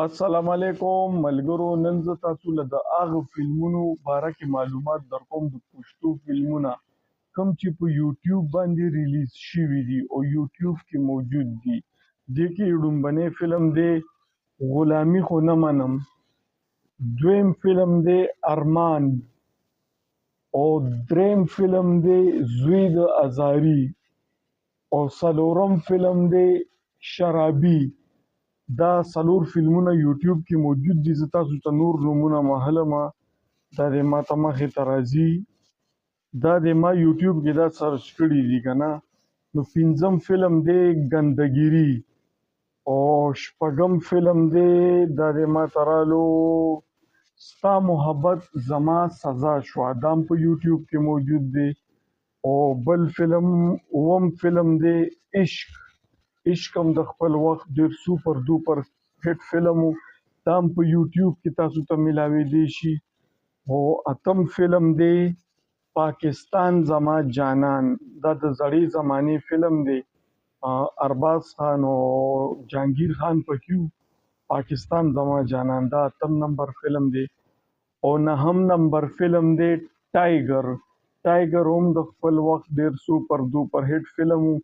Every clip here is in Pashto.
السلام علیکم ملګرو. نن زه تاسو له د هغه فلمونو باره کې معلومات درکوم د پښتو فلمونه کوم چې په یوټیوب باندې ریلیز شوي دي او یوټیوب کې موجود دي. دې کې لومبنی فلم دی غلامي خو نه منم، دویم فلم دی ارمان او دریم فلم دی زوی د ازاري او څلورم فلم دی شرابي. دا څلور فلمونه یوټیوب کې موجود دي. زه تاسو ته نور نومونه محلمه دا د ما ته مخې ته راځي. دا د ما یوټیوب کې دا سرچ کړي دي که نه. نو پنځم فلم دی ګندګیري او شپږم فلم دی دا د ما ته رالو ستا محبت زما سزا شوه، دا هم په یوټیوب کې موجود دی. او بل فلم اووم فلم دی عشق. عشق هم د خپل وخت ډیر سوپر ډوپر هټ فلم و، دا هم په یوټیوب کې تاسو ته ملاویدی شي. او اتم فلم دی پاکستان زما جانان، دا د زړې زمانې فلم دی. ارباز خان او جهانگیر خان پکې وو. پاکستان زما جانان دا اتم نمبر فلم دی. او نهم نمبر فلم دی ټایګر. ټایګر هم د خپل وخت ډیر سوپر دوپر هټ فلم و،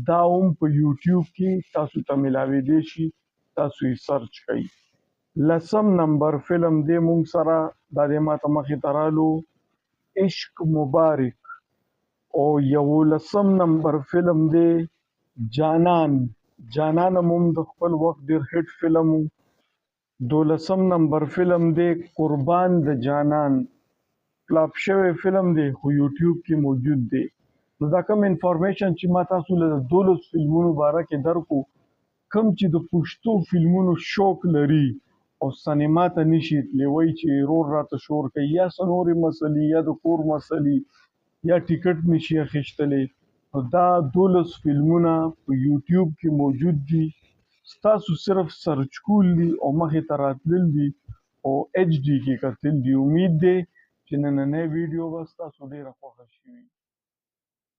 دا هم په یوټیوب کې تاسو ته ملاویدی شي، تاسو یې سرچ کړئ. لسم نمبر فلم دی مونږ سره دا د ما ته مخې ته رالو عشق مبارک. او یولسم نمبر فلم دی جانان. جانان هم د خپل وخت ډیر هټ فلم و. دولسم نمبر فلم دی قربان د جانان. فلاپ شوی فلم دی خو یوټیوب کې موجود دی. نو دا کوم انفارمیشن چې ما تاسو له 12 فلمونو باره کې درکو، کوم چې د پښتو فلمونو شوق لري او سینما ته نشي تللی، وایي چې رور راته شور کوي یا څه نورې مسلې یا د کور مسلې یا ټیکټ نشي اخیستلی، نو دا 12 فلمونه په یوټیوب کې موجود دي. ستاسو صرف سرچ کول دي او مخې ته راتلل دي او ایچ ډي کې کتل دي. امید دی چې نننۍ ویډیو به ستاسو ډیره خوښه شي.